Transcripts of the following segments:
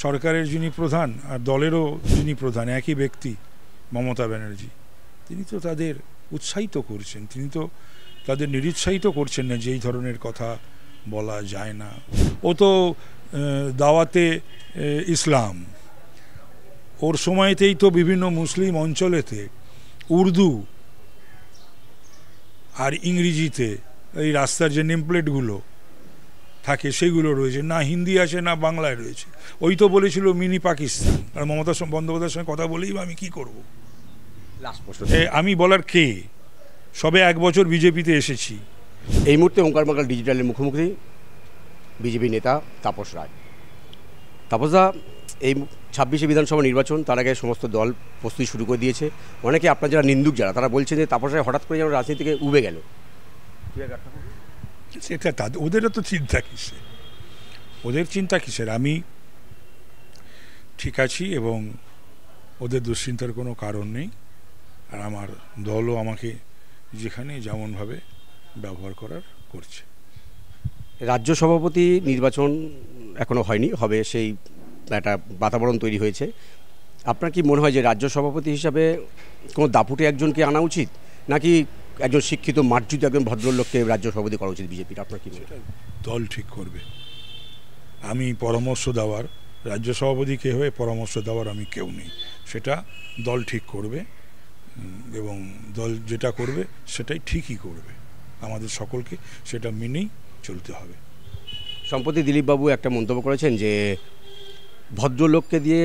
সরকারের যিনি প্রধান আর দলেরও যিনি প্রধান একই ব্যক্তি মমতা ব্যানার্জি, তিনি তো তাদের উৎসাহিত করছেন, তিনি তো তাদের নিরুৎসাহিত করছেন না যে এই ধরনের কথা বলা যায় না। ও তো দাওয়াতে ইসলাম, ওর সময়তেই তো বিভিন্ন মুসলিম অঞ্চলেতে উর্দু আর ইংরেজিতে এই রাস্তার যে নেমপ্লেটগুলো থাকে সেগুলো রয়েছে, না হিন্দি আছে না বাংলায় রয়েছে। ওই তো বলেছিল মিনি পাকিস্তান। আর মমতা বন্দ্যোপাধ্যায়ের সঙ্গে কথা বলেই আমি কি করব? আমি বলার কে? সবে 1 বছর বিজেপিতে এসেছি। এই মুহূর্তে ওঙ্কার বাঙ্গাল ডিজিটালের মুখোমুখি বিজেপি নেতা তাপস রায়। তাপসদা, এই 26শে বিধানসভা নির্বাচন, তার আগে সমস্ত দল প্রস্তুতি শুরু করে দিয়েছে। অনেকে আপনার যারা নিন্দুক যারা, তারা বলছেন যে তাপস রায় হঠাৎ করে যেন রাজনীতি থেকে উবে গেল। সেটা তাদের, ওদেরও তো চিন্তা কিসের, ওদের চিন্তা কিসের? আমি ঠিক আছি এবং ওদের দুশ্চিন্তার কোনো কারণ নেই। আর আমার দলও আমাকে যেখানে যেমনভাবে ব্যবহার করার করছে। রাজ্য সভাপতি নির্বাচন এখনও হয়নি, হবে, সেই একটা বাতাবরণ তৈরি হয়েছে। আপনার কি মনে হয় যে রাজ্য সভাপতি হিসাবে কোনো দাপুটে একজনকে আনা উচিত, নাকি একজন শিক্ষিত মার্জিত একজন ভদ্রলোককে রাজ্য সভাপতি করা উচিত বিজেপির? আপনার কি মনে হয়? দল ঠিক করবে। আমি পরামর্শ দেওয়ার, রাজ্য সভাপতিকে হয়ে পরামর্শ দেওয়ার আমি কেউ নেই। সেটা দল ঠিক করবে এবং দল যেটা করবে সেটাই ঠিকই করবে। আমাদের সকলকে সেটা মেনেই চলতে হবে। সম্প্রতি দিলীপবাবু একটা মন্তব্য করেছেন যে ভদ্রলোককে দিয়ে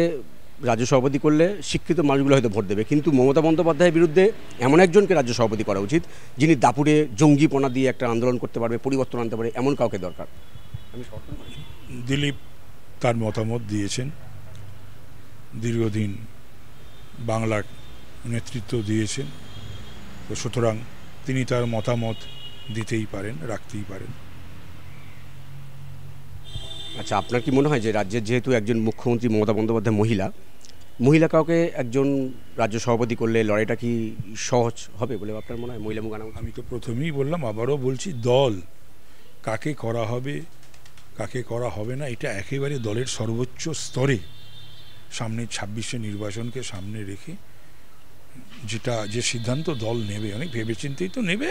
রাজ্য সভাপতি করলে শিক্ষিত মানুষগুলো হয়তো ভোট দেবে, কিন্তু মমতা বন্দ্যোপাধ্যায়ের বিরুদ্ধে এমন একজনকে রাজ্য সভাপতি করা উচিত যিনি দাপুরে জঙ্গিপনা দিয়ে একটা আন্দোলন করতে পারবে, পরিবর্তন আনতে পারে, এমন কাউকে দরকার। দিলীপ তার মতামত দিয়েছেন, দীর্ঘদিন বাংলার নেতৃত্ব দিয়েছেন, তো সুতরাং তিনি তার মতামত দিতেই পারেন, রাখতেই পারেন। আচ্ছা, আপনার কি মনে হয় যে রাজ্যের যেহেতু একজন মুখ্যমন্ত্রী মমতা বন্দ্যোপাধ্যায় মহিলা কাউকে একজন রাজ্য সভাপতি করলে লড়াইটা কি সহজ হবে বলে আপনার মনে হয়? মহিলা মুখ আনা, আমি তো প্রথমেই বললাম, আবারও বলছি, দল কাকে করা হবে কাকে করা হবে না এটা একেবারে দলের সর্বোচ্চ স্তরে সামনে 26শে নির্বাচনকে সামনে রেখে যে সিদ্ধান্ত দল নেবে, অনেক ভেবেচিন্তেই তো নেবে,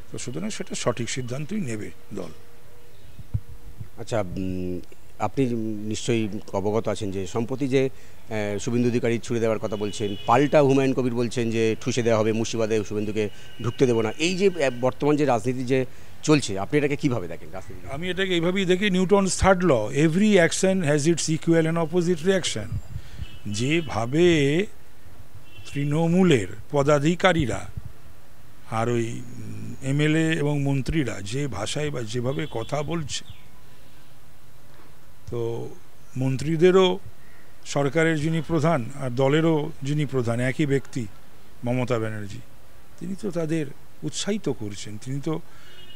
তো সুতরাং সেটা সঠিক সিদ্ধান্তই নেবে দল। আচ্ছা, আপনি নিশ্চয়ই অবগত আছেন যে সম্প্রতি যে শুভেন্দু অধিকারী ছুড়ে দেওয়ার কথা বলছেন, পাল্টা হুমায়ুন কবির বলছেন যে ঠুসে দেওয়া হবে, মুর্শিদাবাদে শুভেন্দুকে ঢুকতে দেবো না। এই যে বর্তমান যে রাজনীতি যে চলছে, আপনি এটাকে কীভাবে দেখেন রাজনীতি? আমি এটাকে এইভাবেই দেখি, Newton's third law, every action has its equal and opposite reaction. যেভাবে তৃণমূলের পদাধিকারীরা আর ওই এমএলএ এবং মন্ত্রীরা যে ভাষায় বা যেভাবে কথা বলছে, তো মন্ত্রীদেরও সরকারের যিনি প্রধান আর দলেরও যিনি প্রধান একই ব্যক্তি মমতা ব্যানার্জি, তিনি তো তাদের উৎসাহিত করছেন, তিনি তো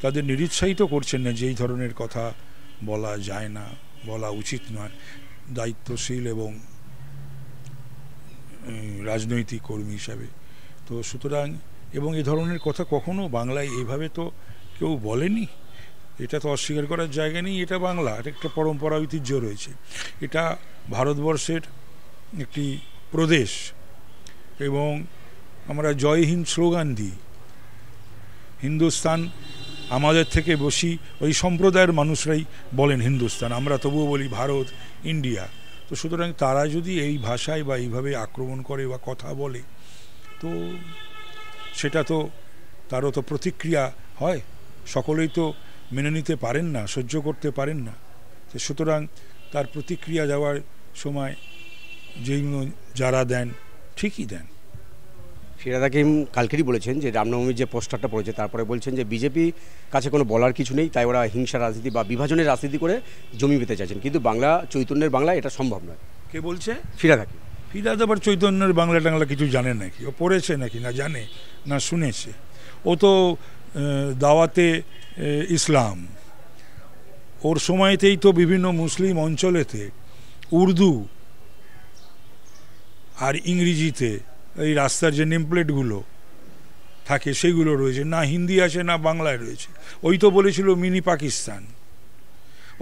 তাদের নিরুৎসাহিত করছেন না যে এই ধরনের কথা বলা যায় না, বলা উচিত নয় দায়িত্বশীল এবং রাজনৈতিক কর্মী হিসাবে। তো সুতরাং, এবং এই ধরনের কথা কখনো বাংলায় এইভাবে তো কেউ বলেনি, এটা তো অস্বীকার করার জায়গা নেই। এটা বাংলা, এটা একটা পরম্পরা, ঐতিহ্য রয়েছে, এটা ভারতবর্ষের একটি প্রদেশ, এবং আমরা জয় হিন্দ স্লোগান দিই। হিন্দুস্তান আমাদের থেকে বেশি ওই সম্প্রদায়ের মানুষরাই বলেন হিন্দুস্তান, আমরা তবুও বলি ভারত, ইন্ডিয়া। তো সুতরাং তারা যদি এই ভাষায় বা এইভাবে আক্রমণ করে বা কথা বলে, তো সেটা তো তারও তো প্রতিক্রিয়া হয়, সকলেই তো মেনে নিতে পারেন না, সহ্য করতে পারেন না। তো সুতরাং তার প্রতিক্রিয়া দেওয়ার সময় যেগুলো যারা দেন ঠিকই দেন। ফিরহাদ হাকিম কালকেরই বলেছেন যে রামনবমীর যে পোস্টারটা পড়েছে, তারপরে বলছেন যে বিজেপি কাছে কোনো বলার কিছু নেই, তাই ওরা হিংসা রাজনীতি বা বিভাজনের রাজনীতি করে জমি পেতে চাইছেন, কিন্তু বাংলা চৈতন্যের বাংলা এটা সম্ভব নয়। কে বলছে? ফিরহাদ হাকিম। ফিরহাদ আবার চৈতন্যের বাংলা টাংলা কিছু জানে নাকি? ও পড়েছে নাকি, না জানে না শুনেছে? ও তো দাওয়াতে ইসলাম, ওর সময়তেই তো বিভিন্ন মুসলিম অঞ্চলেতে উর্দু আর ইংরেজিতে এই রাস্তার যে নেমপ্লেটগুলো থাকে সেগুলো রয়েছে, না হিন্দি আছে না বাংলায় রয়েছে। ওই তো বলেছিল মিনি পাকিস্তান।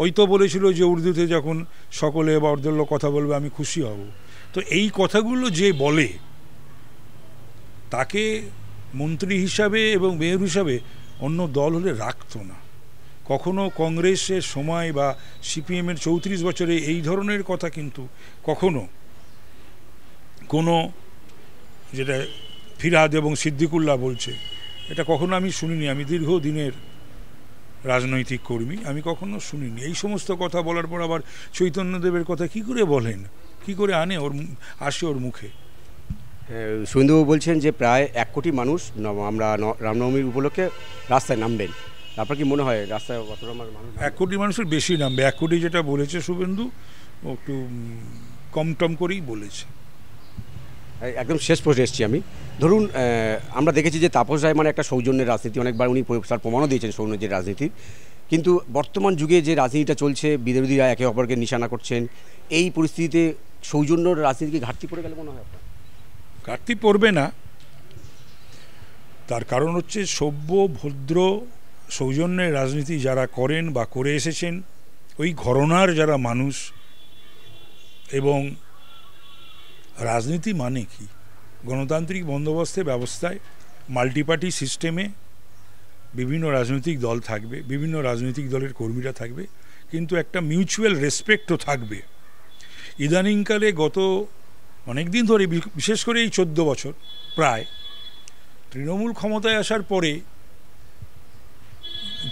ওই তো বলেছিল যে উর্দুতে যখন সকলে বা অর্ধলোক কথা বলবে আমি খুশি হব। তো এই কথাগুলো যে বলে তাকে মন্ত্রী হিসাবে এবং মেয়র হিসাবে অন্য দল হলে রাখতো না। কখনো কংগ্রেসের সময় বা সিপিএমের 34 বছরে এই ধরনের কথা কিন্তু কখনো কোনো, যেটা ফিরহাদ এবং সিদ্দিকুল্লাহ বলছে, এটা কখনো আমি শুনিনি। আমি দীর্ঘদিনের রাজনৈতিক কর্মী, আমি কখনো শুনিনি। এই সমস্ত কথা বলার পর আবার চৈতন্যদেবের কথা কি করে বলেন, কি করে আসে ওর মুখে? শুভেন্দুবাবু বলছেন যে প্রায় 1 কোটি মানুষ আমরা রামনবমীর উপলক্ষে রাস্তায় নামবেন। আপনার কি মনে হয় রাস্তায় অতটা মানুষ? 1 কোটি মানুষের বেশি নামবে। 1 কোটি যেটা বলেছে শুভেন্দু ও একটু কম টম করেই বলেছে। একদম শেষ প্রশ্নে এসেছি আমি। ধরুন আমরা দেখেছি যে তাপস রায় মানে একটা সৌজন্যের রাজনীতি, অনেকবার উনি তার প্রমাণও দিয়েছেন সৌজন্যের রাজনীতির। কিন্তু বর্তমান যুগে যে রাজনীতিটা চলছে, বিরোধীরা একে অপরকে নিশানা করছেন, এই পরিস্থিতিতে সৌজন্যর রাজনীতিকে ঘাটতি পড়ে গেলে মনে হয় আপনার? ঘাটতি পড়বে না, তার কারণ হচ্ছে সভ্য ভদ্র সৌজন্যের রাজনীতি যারা করেন বা করে এসেছেন, ওই ঘরানার যারা মানুষ, এবং রাজনীতি মানে কি, গণতান্ত্রিক বন্দোবস্তের ব্যবস্থায় মাল্টিপার্টি সিস্টেমে বিভিন্ন রাজনৈতিক দল থাকবে, বিভিন্ন রাজনৈতিক দলের কর্মীরা থাকবে, কিন্তু একটা মিউচুয়াল রেসপেক্টও থাকবে। ইদানিংকালে গত অনেক দিন ধরে, বিশেষ করে এই 14 বছর প্রায়, তৃণমূল ক্ষমতায় আসার পরে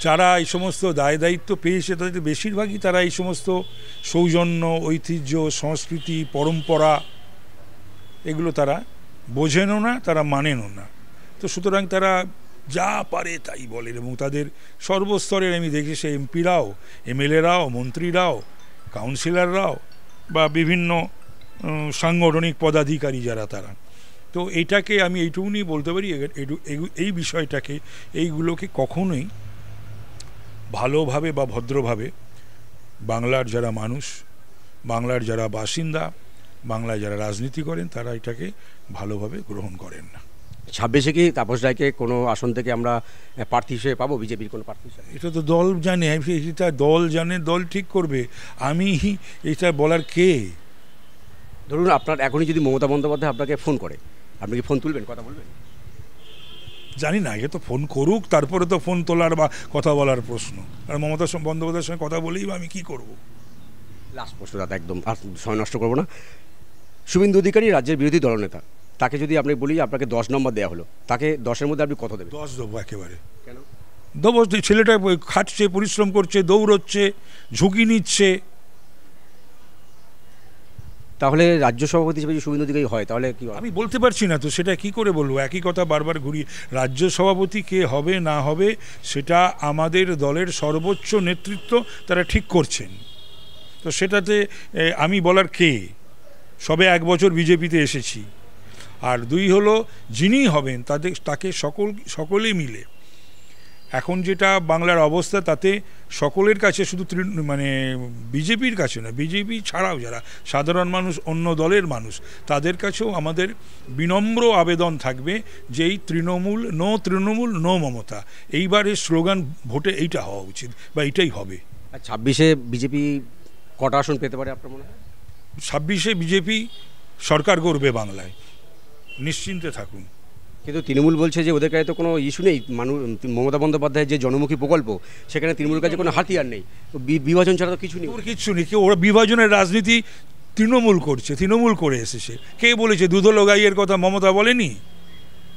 যারা এই সমস্ত দায় দায়িত্ব পেয়েছে তাদের বেশিরভাগই তারা এই সমস্ত সৌজন্য, ঐতিহ্য, সংস্কৃতি, পরম্পরা এগুলো তারা বোঝেনও না, তারা মানেনও না। তো সুতরাং তারা যা পারে তাই বলেন, এবং তাদের সর্বস্তরের আমি দেখি সে এমপিরাও, এমএলএরাও, মন্ত্রীরাও, কাউন্সিলররাও বা বিভিন্ন সাংগঠনিক পদাধিকারী যারা, তারা তো এইটাকে আমি এইটুকুনি বলতে পারি, এই বিষয়টাকে, এইগুলোকে কখনোই ভালোভাবে বা ভদ্রভাবে বাংলার যারা মানুষ, বাংলার যারা বাসিন্দা, বাংলায় যারা রাজনীতি করেন, তারা এটাকে ভালোভাবে গ্রহণ করেন না। 26-এ কি তাপস রায়কে কোনো আসন থেকে আমরা প্রার্থী হিসেবে পাবো, বিজেপির কোনো প্রার্থী হিসেবে? এটা তো দল জানে, এটা দল জানে, দল ঠিক করবে। আমি এটা বলার কে? ধরুন আপনার এখনই যদি মমতা বন্দ্যোপাধ্যায় আপনাকে ফোন করে, আপনি কি ফোন তুলবেন, কথা বলবেন? জানি না, আগে তো ফোন করুক, তারপরে তো ফোন তোলার বা কথা বলার প্রশ্ন। আর মমতা বন্দ্যোপাধ্যায়ের সঙ্গে কথা বলেই বা আমি কী করব? লাস্ট প্রশ্ন দাদা, একদম আর সময় নষ্ট করবো না। শুভেন্দু অধিকারী রাজ্যের বিরোধী দলনেতা, তাকে যদি আপনি বলি আপনাকে 10 নম্বর দেওয়া হলো, তাকে 10-এর মধ্যে আপনি কত দেবেন? 10 দেবো একেবারে। কেন দেবো? ছেলেটা খাটছে, পরিশ্রম করছে, দৌড়চ্ছে, ঝুঁকি নিচ্ছে। তাহলে রাজ্য সভাপতি হিসেবে যদি শুভেন্দু অধিকারী হয় তাহলে কি? আমি বলতে পারছি না তো, সেটা কি করে বলবো? একই কথা বারবার ঘুরিয়ে। রাজ্য সভাপতি কে হবে না হবে সেটা আমাদের দলের সর্বোচ্চ নেতৃত্ব তারা ঠিক করছেন। তো সেটাতে আমি বলার কে? সবে 1 বছর বিজেপিতে এসেছি। আর 2 হলো, যিনি হবেন তাকে সকলে মিলে, এখন যেটা বাংলার অবস্থা, তাতে সকলের কাছে, শুধু মানে বিজেপির কাছে না, বিজেপি ছাড়াও যারা সাধারণ মানুষ, অন্য দলের মানুষ, তাদের কাছেও আমাদের বিনম্র আবেদন থাকবে যে এই তৃণমূল, নো মমতা, এইবারের স্লোগান ভোটে এইটা হওয়া উচিত বা এইটাই হবে। 26-এ বিজেপি কটা আসন পেতে পারে আপনার মনে হয়? 26-এ বিজেপি সরকার করবে বাংলায়, নিশ্চিন্তে থাকুন। কিন্তু তৃণমূল বলছে যে ওদের কাছে তো কোনো ইস্যু নেই, মমতা বন্দ্যোপাধ্যায়ের যে জনমুখী প্রকল্প, সেখানে তৃণমূলের কাছে কোনো হাতিয়ার নেই, বিভাজন ছাড়া তো কিছু নেই। কিচ্ছু নেই। ওরা বিভাজনের রাজনীতি তৃণমূল করছে, তৃণমূল করে এসেছে। কে বলেছে দুধলো গাইয়ের কথা? মমতা বলেনি।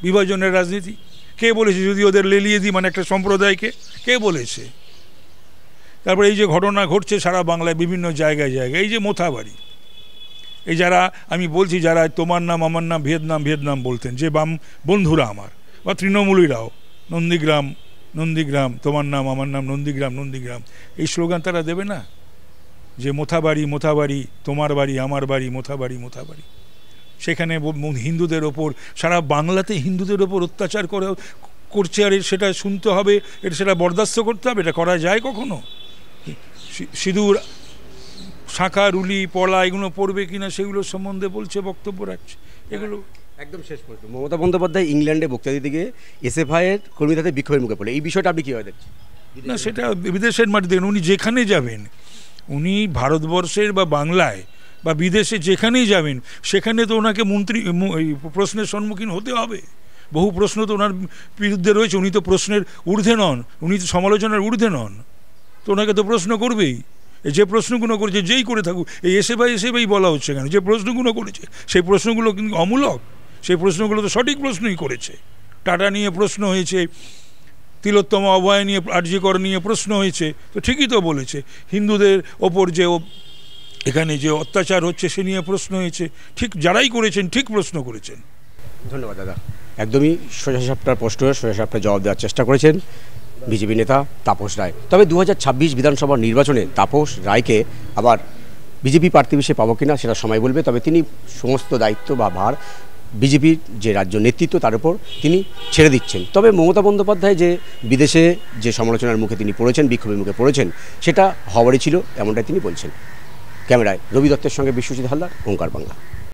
বিভাজনের রাজনীতি কে বলেছে? যদি ওদের লেলিয়ে দিই মানে একটা সম্প্রদায়কে, কে বলেছে? তারপরে এই যে ঘটনা ঘটছে সারা বাংলায় বিভিন্ন জায়গায়, এই যে মোথাবাড়ি, এই যারা আমি বলছি, যারা তোমার নাম আমার নাম ভেদনাম বলতেন, যে বাম বন্ধুরা আমার বা তৃণমূলীরাও, নন্দীগ্রাম, তোমার নাম আমার নাম, নন্দীগ্রাম, এই স্লোগান তারা দেবে না? যে মোথাবাড়ি, তোমার বাড়ি আমার বাড়ি, মোথাবাড়ি। সেখানে হিন্দুদের ওপর, সারা বাংলাতে হিন্দুদের ওপর অত্যাচার করছে, আর সেটা শুনতে হবে, সেটা বরদাস্ত করতে হবে? এটা করা যায় কখনো? সিঁদুর, শাঁখা, রুলি, পলা এগুলো পড়বে কিনা সেগুলোর সম্বন্ধে বলছে, বক্তব্য রাখছে। এগুলো একদম শেষ প্রশ্ন। মমতা বন্দ্যোপাধ্যায় ইংল্যান্ডে বক্তৃতা দিতে গিয়ে এসএফআইয়ের কর্মীদের বিক্ষোভের মুখে পড়ে, এই বিষয়টা আপনি কীভাবে দেখছেন? না, সেটা বিদেশের মাটিতে, উনি যেখানে যাবেন উনি ভারতবর্ষের বা বাংলায় বা বিদেশে যেখানেই যাবেন সেখানে তো ওনাকে প্রশ্নের সম্মুখীন হতে হবে। বহু প্রশ্ন তো ওনার বিরুদ্ধে রয়েছে, উনি তো প্রশ্নের ঊর্ধ্বে নন, উনি তো সমালোচনার ঊর্ধ্বে নন, তো ওনাকে তো প্রশ্ন করবেই। যে প্রশ্নগুলো করেছে যেই করে থাকুক, এই এসে ভাই বলা হচ্ছে কেন, যে প্রশ্নগুলো করেছে সেই প্রশ্নগুলো কিন্তু অমূলক, সেই প্রশ্নগুলো তো সঠিক প্রশ্নই করেছে। টাটা নিয়ে প্রশ্ন হয়েছে, তিলোত্তমা অভয় নিয়ে, আরজি কর নিয়ে প্রশ্ন হয়েছে, তো ঠিকই তো বলেছে। হিন্দুদের ওপর যে এখানে যে অত্যাচার হচ্ছে সে নিয়ে প্রশ্ন হয়েছে, ঠিক যারাই করেছেন ঠিক প্রশ্ন করেছেন। ধন্যবাদ দাদা, একদমই সোজা সাপটার প্রশ্নের সোজা সাপটা জবাব দেওয়ার চেষ্টা করেছেন বিজেপি নেতা তাপস রায়। তবে 2026 বিধানসভা নির্বাচনে তাপস রায়কে আবার বিজেপি প্রার্থী হিসেবে পাবো কিনা সেটা সময় বলবে। তবে তিনি সমস্ত দায়িত্ব বা ভার বিজেপির যে রাজ্য নেতৃত্ব তার উপর তিনি ছেড়ে দিচ্ছেন। তবে মমতা বন্দ্যোপাধ্যায় যে বিদেশে যে সমালোচনার মুখে তিনি পড়েছেন, বিক্ষোভের মুখে পড়েছেন, সেটা হওয়ারই ছিল, এমনটাই তিনি বলছেন। ক্যামেরায় রবি দত্তের সঙ্গে বিশ্বজিৎ হালদার, ওঙ্কার বাংলা।